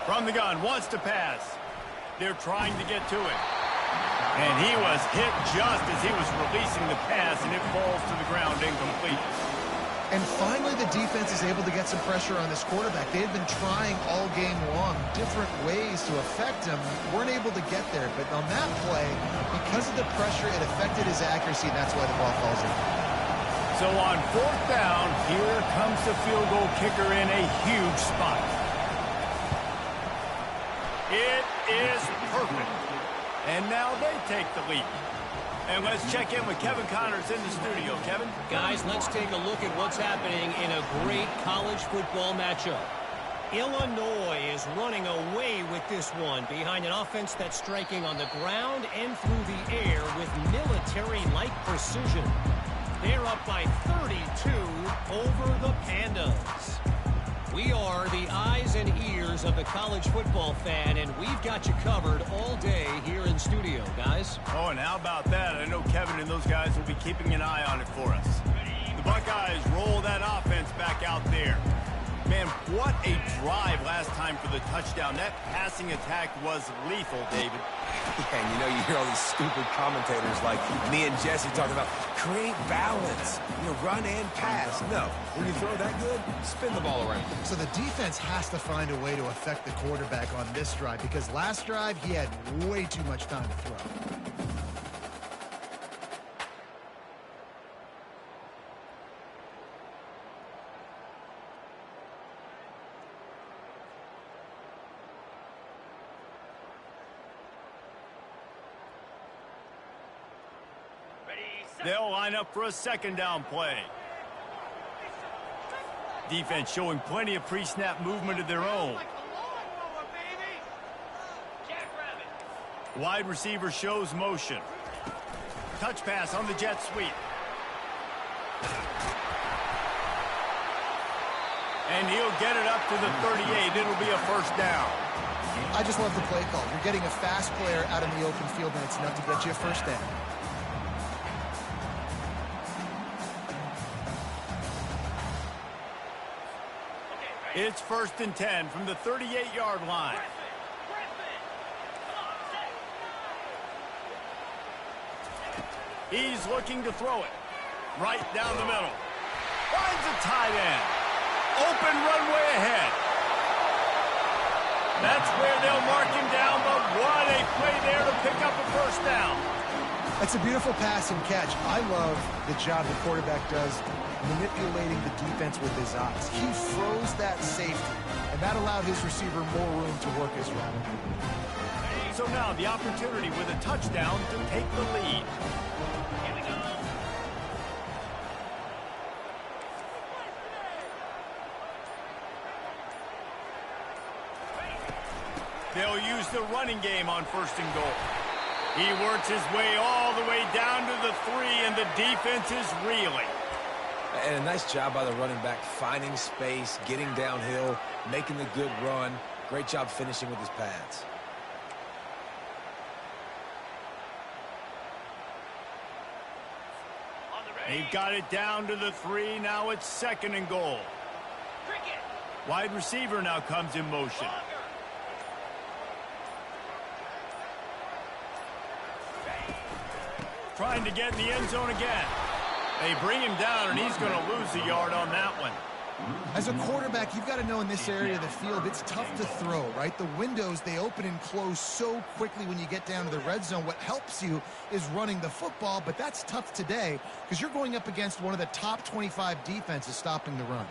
From the gun, wants to pass. They're trying to get to it. And he was hit just as he was releasing the pass, and it falls to the ground incomplete. And finally, the defense is able to get some pressure on this quarterback. They had been trying all game long different ways to affect him. Weren't able to get there. But on that play, because of the pressure, it affected his accuracy, and that's why the ball falls in. So on 4th down, here comes the field goal kicker in a huge spot. It is perfect. And now they take the lead. And let's check in with Kevin Connors in the studio. Kevin? Guys, let's take a look at what's happening in a great college football matchup. Illinois is running away with this one behind an offense that's striking on the ground and through the air with military-like precision. They're up by 32 over the Pandas. We are the eyes and ears of the college football fan, and we've got you covered all day here in studio, guys. Oh, and how about that? I know Kevin and those guys will be keeping an eye on it for us. The Buckeyes roll that offense back out there. Man, what a drive last time for the touchdown. That passing attack was lethal, David. Yeah, and you hear all these stupid commentators like me and Jesse talking about create balance, run and pass. No, when you throw that good, spin the ball around. So the defense has to find a way to affect the quarterback on this drive, because last drive he had way too much time to throw. They'll line up for a second down play. Defense showing plenty of pre-snap movement of their own. Wide receiver shows motion. Touch pass on the jet sweep. And he'll get it up to the 38. It'll be a first down. I just love the play call. You're getting a fast player out in the open field, and it's enough to get you a first down. It's 1st and 10 from the 38-yard line. He's looking to throw it right down the middle. Finds a tight end. Open runway ahead. That's where they'll mark him down, but what a play there to pick up a first down. That's a beautiful pass and catch. I love the job the quarterback does manipulating the defense with his eyes. He froze that safety, and that allowed his receiver more room to work his route. So now the opportunity with a touchdown to take the lead. Here we go. They'll use the running game on 1st and goal. He works his way all the way down to the 3, and the defense is reeling. And a nice job by the running back, finding space, getting downhill, making the good run. Great job finishing with his pads. They've got it down to the 3. Now it's 2nd and goal. Wide receiver now comes in motion. Trying to get in the end zone again. They bring him down, and he's going to lose a yard on that one. As a quarterback, you've got to know in this area of the field, it's tough to throw, right? The windows, they open and close so quickly when you get down to the red zone. What helps you is running the football, but that's tough today because you're going up against one of the top 25 defenses stopping the run.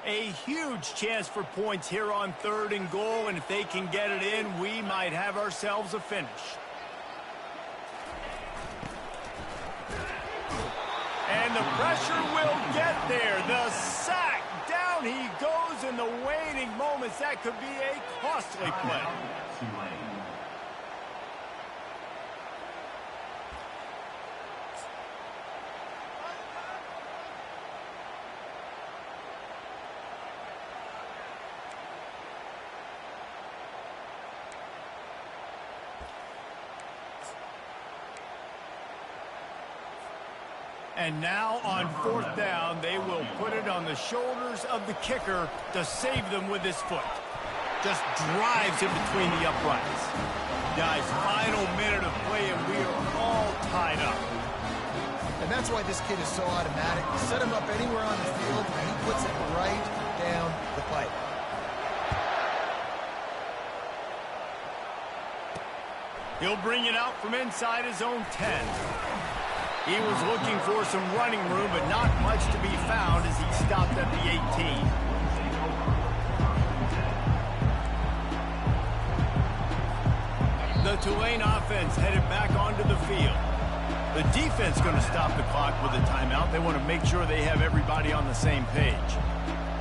A huge chance for points here on 3rd and goal, and if they can get it in, we might have ourselves a finish. And the pressure will get there. The sack. Down he goes in the waning moments. That could be a costly play. And now on 4th down, they will put it on the shoulders of the kicker to save them with his foot. Just drives in between the uprights. Guys, final minute of play, and we are all tied up. And that's why this kid is so automatic. Set him up anywhere on the field, and he puts it right down the pipe. He'll bring it out from inside his own 10. He was looking for some running room, but not much to be found as he stopped at the 18. The Tulane offense headed back onto the field. The defense going to stop the clock with a timeout. They want to make sure they have everybody on the same page.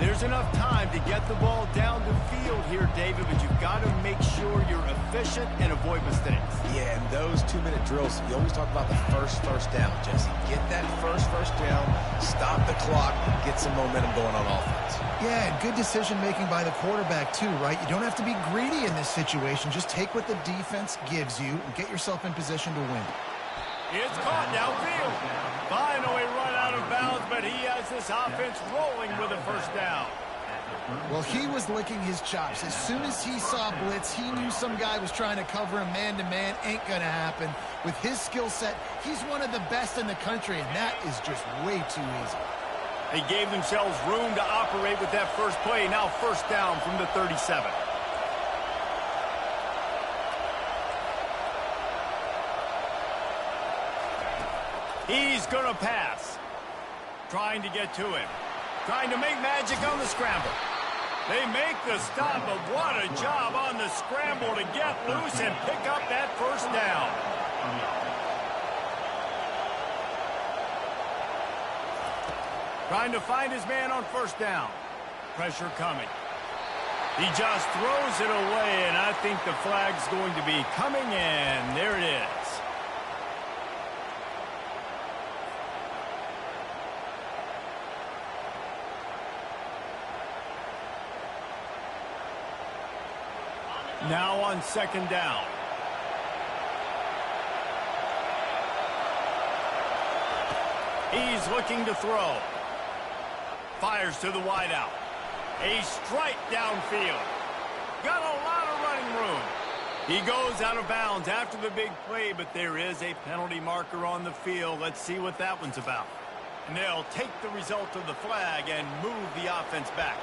There's enough time to get the ball down the field here, David, but you've got to make sure you're efficient and avoid mistakes. Yeah, and those 2-minute drills, you always talk about the first down, Jesse. Get that first down, stop the clock, get some momentum going on offense. Yeah, and good decision-making by the quarterback, too, right? You don't have to be greedy in this situation. Just take what the defense gives you and get yourself in position to win. It's caught downfield. Finally run out of bounds, but he has this offense rolling with a first down. Well, he was licking his chops. As soon as he saw blitz, he knew some guy was trying to cover him man-to-man. Ain't gonna happen. With his skill set, he's one of the best in the country, and that is just way too easy. They gave themselves room to operate with that first play. Now first down from the 37. He's going to pass. Trying to get to him. Trying to make magic on the scramble. They make the stop, but what a job on the scramble to get loose and pick up that first down. Trying to find his man on first down. Pressure coming. He just throws it away, and I think the flag's going to be coming in. There it is. Now on second down. He's looking to throw. Fires to the wideout. A strike downfield. Got a lot of running room. He goes out of bounds after the big play, but there is a penalty marker on the field. Let's see what that one's about. And they'll take the result of the flag and move the offense back.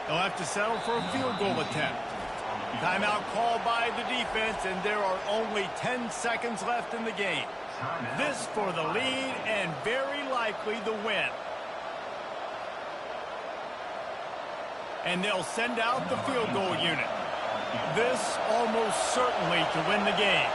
They'll have to settle for a field goal attempt. Timeout called by the defense, and there are only 10 seconds left in the game. This for the lead and very likely the win. And they'll send out the field goal unit. This almost certainly to win the game.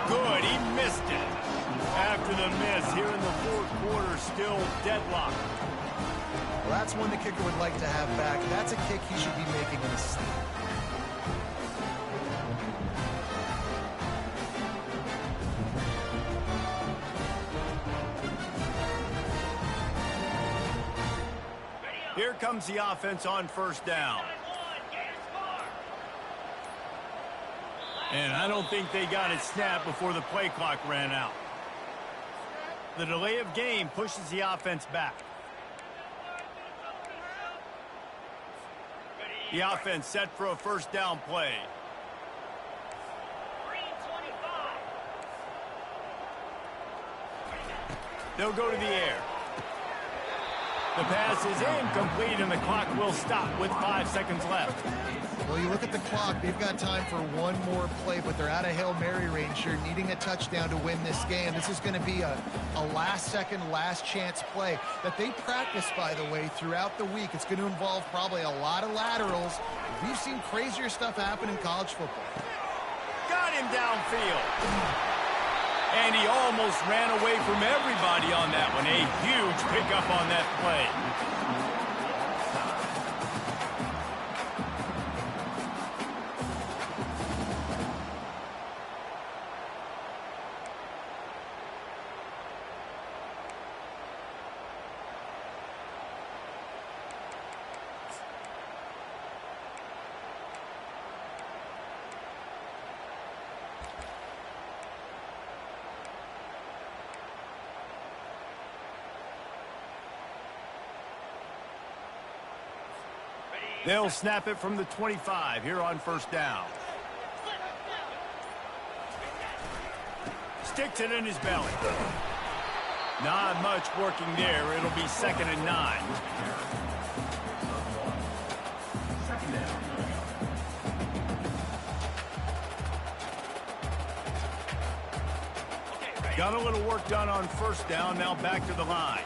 Good. He missed it. After the miss here in the fourth quarter, still deadlocked. Well, that's one the kicker would like to have back. That's a kick he should be making in his sleep. Here comes the offense on first down. And I don't think they got it snapped before the play clock ran out. The delay of game pushes the offense back. The offense set for a first down play. They'll go to the air. The pass is incomplete, and the clock will stop with 5 seconds left. Well, you look at the clock, they've got time for one more play, but they're out of Hail Mary range here, needing a touchdown to win this game. This is going to be a last-second, last-chance play that they practice, by the way, throughout the week. It's going to involve probably a lot of laterals. We've seen crazier stuff happen in college football. Got him downfield. And he almost ran away from everybody on that one. A huge pickup on that play. They'll snap it from the 25 here on first down. Sticks it in his belly. Not much working there. It'll be 2nd and 9. Got a little work done on first down, now back to the line.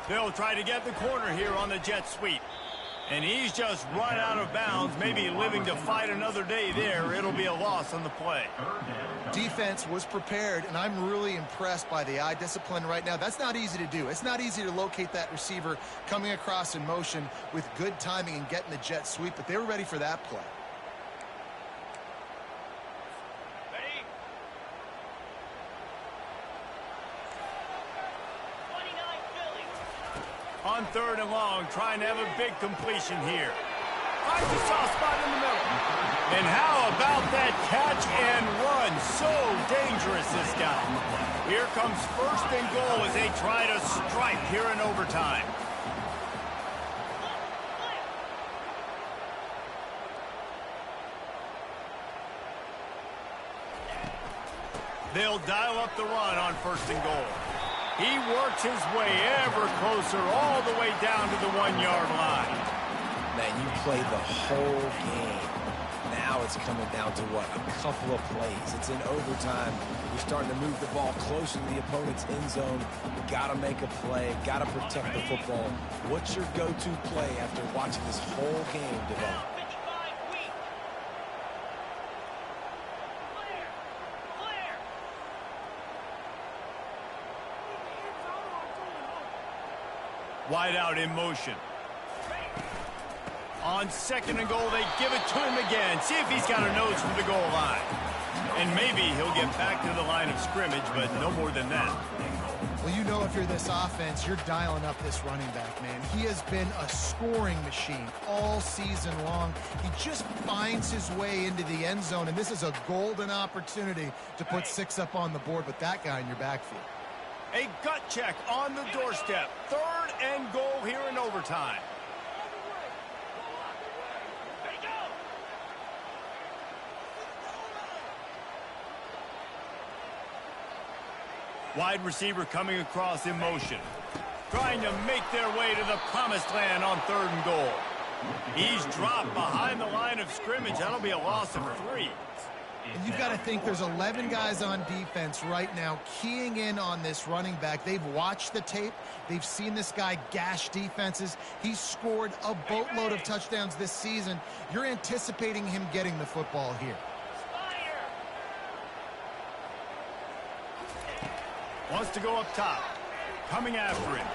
They'll try to get the corner here on the jet sweep. And he's just run out of bounds, maybe living to fight another day there. It'll be a loss on the play. Defense was prepared, and I'm really impressed by the eye discipline right now. That's not easy to do. It's not easy to locate that receiver coming across in motion with good timing and getting the jet sweep, but they were ready for that play. On third and long, trying to have a big completion here. Finds a soft spot in the middle. And how about that catch and run? So dangerous, this guy. Here comes first and goal as they try to strike here in overtime. They'll dial up the run on first and goal. He works his way ever closer all the way down to the 1-yard line. Man, you played the whole game. Now it's coming down to what? A couple of plays. It's in overtime. You're starting to move the ball closer to the opponent's end zone. You got to make a play. Got to protect the football. What's your go-to play after watching this whole game develop? Wide out in motion. On second and goal, they give it to him again. See if he's got a nose for the goal line. And maybe he'll get back to the line of scrimmage, but no more than that. Well, you know if you're this offense, you're dialing up this running back, man. He has been a scoring machine all season long. He just finds his way into the end zone, and this is a golden opportunity to put 6 up on the board with that guy in your backfield. A gut check on the doorstep. Third and goal here in overtime. Wide receiver coming across in motion. Trying to make their way to the promised land on third and goal. He's dropped behind the line of scrimmage. That'll be a loss of 3. And you've got to think there's 11 guys on defense right now keying in on this running back. They've watched the tape. They've seen this guy gash defenses. He's scored a boatload of touchdowns this season. You're anticipating him getting the football here. Wants to go up top. Coming after him.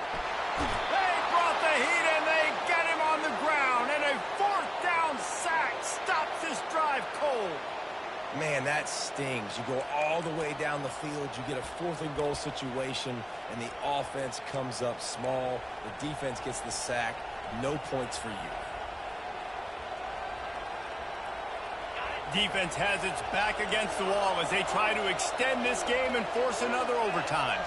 They brought the heat and they get him on the ground. And a 4th down sack stops this drive cold. Man, that stings. You go all the way down the field, you get a 4th and goal situation, and the offense comes up small. The defense gets the sack. No points for you. Defense has its back against the wall as they try to extend this game and force another overtime.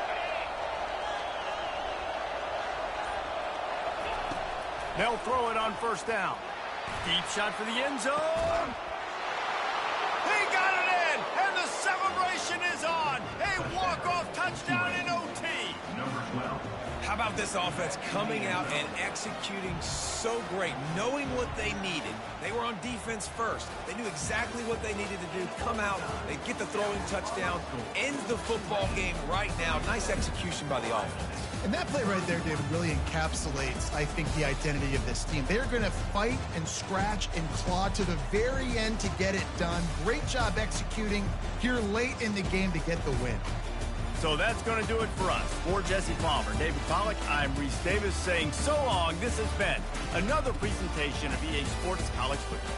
They'll throw it on first down. Deep shot for the end zone. He got it in, and the celebration is on. A walk-off touchdown in OT. How about this offense coming out and executing so great, knowing what they needed? They were on defense first. They knew exactly what they needed to do. Come out, they get the throwing touchdown, ends the football game right now. Nice execution by the offense. And that play right there, David, really encapsulates, I think, the identity of this team. They're going to fight and scratch and claw to the very end to get it done. Great job executing here late in the game to get the win. So that's going to do it for us. For Jesse Palmer, David Pollack, I'm Reese Davis saying so long. This has been another presentation of EA Sports College Football.